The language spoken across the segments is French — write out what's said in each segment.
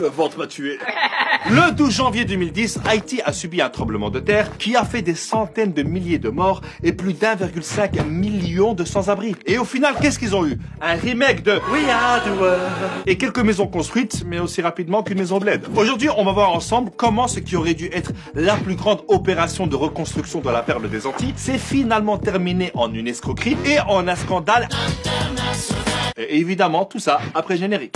Le ventre m'a tué. Le 12 janvier 2010, Haïti a subi un tremblement de terre qui a fait des centaines de milliers de morts et plus d'1,5 million de sans-abri. Et au final, qu'est-ce qu'ils ont eu? Un remake de We Are the World et quelques maisons construites, mais aussi rapidement qu'une maison bled. Aujourd'hui, on va voir ensemble comment ce qui aurait dû être la plus grande opération de reconstruction de la perle des Antilles s'est finalement terminé en une escroquerie et en un scandale international. Et évidemment, tout ça après générique.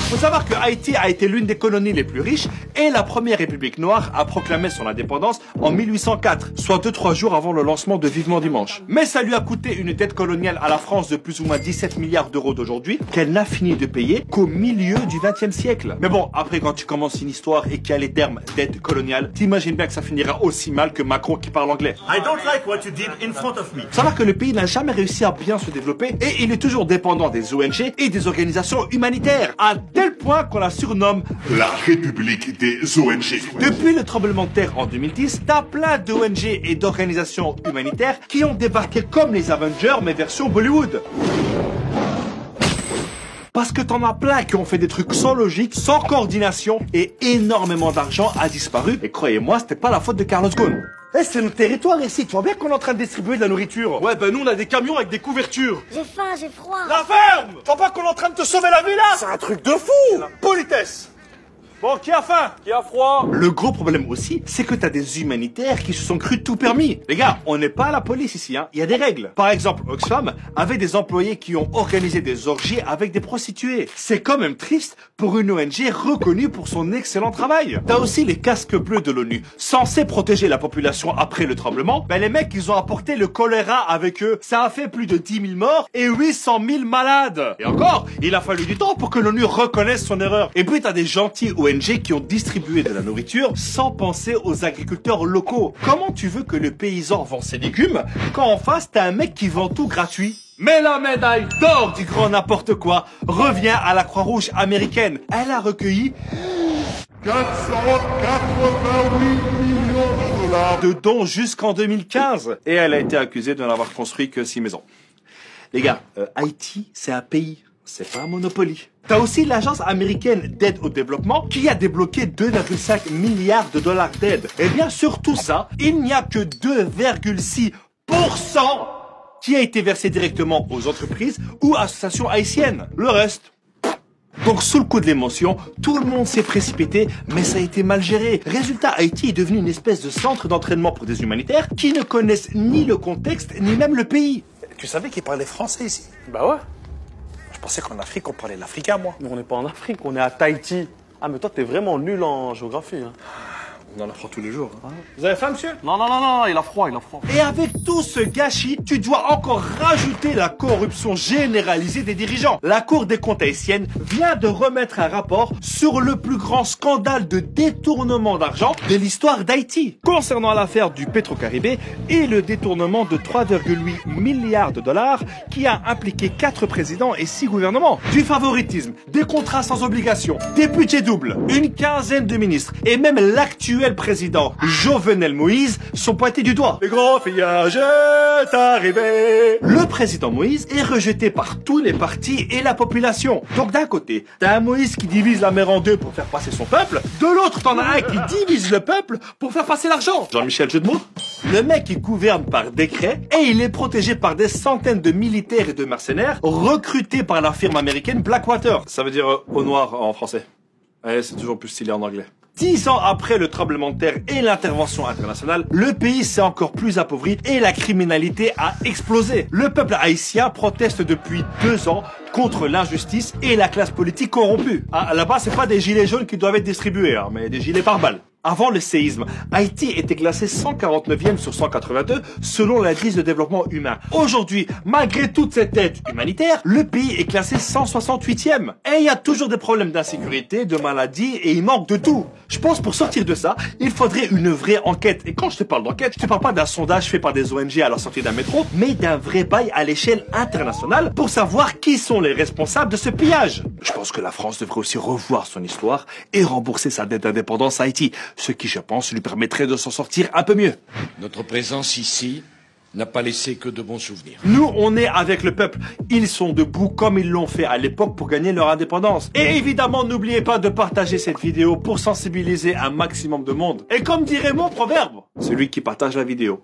Faut savoir que Haïti a été l'une des colonies les plus riches et la première république noire a proclamé son indépendance en 1804, soit 2-3 jours avant le lancement de Vivement Dimanche. Mais ça lui a coûté une dette coloniale à la France de plus ou moins 17 milliards d'euros d'aujourd'hui qu'elle n'a fini de payer qu'au milieu du XXe siècle. Mais bon, après quand tu commences une histoire et qu'il y a les termes dette coloniale, t'imagines bien que ça finira aussi mal que Macron qui parle anglais. I don't like what you did in front of me. Faut savoir que le pays n'a jamais réussi à bien se développer et il est toujours dépendant des ONG et des organisations humanitaires, à tel point qu'on la surnomme la République des ONG. Depuis le tremblement de terre en 2010, t'as plein d'ONG et d'organisations humanitaires qui ont débarqué comme les Avengers mais version Bollywood. Parce que t'en as plein qui ont fait des trucs sans logique, sans coordination et énormément d'argent a disparu. Et croyez-moi, c'était pas la faute de Carlos Ghosn. Eh, c'est notre territoire ici, tu vois bien qu'on est en train de distribuer de la nourriture. Ouais, ben nous on a des camions avec des couvertures. J'ai faim, j'ai froid. La ferme! Tu vois pas qu'on est en train de te sauver la vie là? C'est un truc de fou! La politesse! Bon, qui a faim? Qui a froid? Le gros problème aussi, c'est que t'as des humanitaires qui se sont crus tout permis. Les gars, on n'est pas à la police ici, hein. Il y a des règles. Par exemple, Oxfam avait des employés qui ont organisé des orgies avec des prostituées. C'est quand même triste pour une ONG reconnue pour son excellent travail. T'as aussi les casques bleus de l'ONU, censés protéger la population après le tremblement. Ben les mecs, ils ont apporté le choléra avec eux. Ça a fait plus de 10 000 morts et 800 000 malades. Et encore, il a fallu du temps pour que l'ONU reconnaisse son erreur. Et puis t'as des gentils ONG qui ont distribué de la nourriture sans penser aux agriculteurs locaux. Comment tu veux que le paysan vend ses légumes quand en face t'as un mec qui vend tout gratuit? Mais la médaille d'or du grand n'importe quoi revient à la Croix-Rouge américaine. Elle a recueilli 488 millions de dons jusqu'en 2015. Et elle a été accusée de n'avoir construit que 6 maisons. Les gars, Haïti, c'est un pays. C'est pas un Monopoly. T'as aussi l'agence américaine d'aide au développement qui a débloqué 2,5 milliards de dollars d'aide. Et bien sur tout ça, il n'y a que 2,6% qui a été versé directement aux entreprises ou associations haïtiennes. Le reste... Donc sous le coup de l'émotion, tout le monde s'est précipité, mais ça a été mal géré. Résultat, Haïti est devenu une espèce de centre d'entraînement pour des humanitaires qui ne connaissent ni le contexte, ni même le pays. Tu savais qu'ils parlaient français ici? Bah ouais. Je pensais qu'en Afrique, on parlait l'africain, moi. Mais on n'est pas en Afrique, on est à Tahiti. Ah, mais toi, t'es vraiment nul en géographie. Hein. On en apprend tous les jours. Hein. Vous avez faim, monsieur? Non, non, non, non, il a froid, il a froid. Et avec tout ce gâchis, tu dois encore rajouter la corruption généralisée des dirigeants. La Cour des comptes haïtienne vient de remettre un rapport sur le plus grand scandale de détournement d'argent de l'histoire d'Haïti, concernant l'affaire du Petro-Caribé et le détournement de 3,8 milliards de dollars qui a impliqué 4 présidents et 6 gouvernements. Du favoritisme, des contrats sans obligation, des budgets doubles, une quinzaine de ministres et même l'actuel président Jovenel Moïse sont pointés du doigt. Le grand pillage est arrivé. Le président Moïse est rejeté par tous les partis et la population. Donc d'un côté, t'as un Moïse qui divise la mer en deux pour faire passer son peuple. De l'autre, t'en as un qui divise le peuple pour faire passer l'argent. Jean-Michel, jeu de mots? Le mec, il gouverne par décret et il est protégé par des centaines de militaires et de mercenaires recrutés par la firme américaine Blackwater. Ça veut dire au noir en français. Ouais, c'est toujours plus stylé en anglais. 10 ans après le tremblement de terre et l'intervention internationale, le pays s'est encore plus appauvri et la criminalité a explosé. Le peuple haïtien proteste depuis 2 ans contre l'injustice et la classe politique corrompue. Ah, là-bas, c'est pas des gilets jaunes qui doivent être distribués, hein, mais des gilets pare-balles. Avant le séisme, Haïti était classé 149e sur 182 selon l'indice de développement humain. Aujourd'hui, malgré toute cette aide humanitaire, le pays est classé 168e. Et il y a toujours des problèmes d'insécurité, de maladies et il manque de tout. Je pense pour sortir de ça, il faudrait une vraie enquête. Et quand je te parle d'enquête, je te parle pas d'un sondage fait par des ONG à la sortie d'un métro, mais d'un vrai bail à l'échelle internationale pour savoir qui sont les responsables de ce pillage. Je pense que la France devrait aussi revoir son histoire et rembourser sa dette d'indépendance à Haïti. Ce qui, je pense, lui permettrait de s'en sortir un peu mieux. Notre présence ici n'a pas laissé que de bons souvenirs. Nous, on est avec le peuple. Ils sont debout comme ils l'ont fait à l'époque pour gagner leur indépendance. Et évidemment, n'oubliez pas de partager cette vidéo pour sensibiliser un maximum de monde. Et comme dirait mon proverbe, celui qui partage la vidéo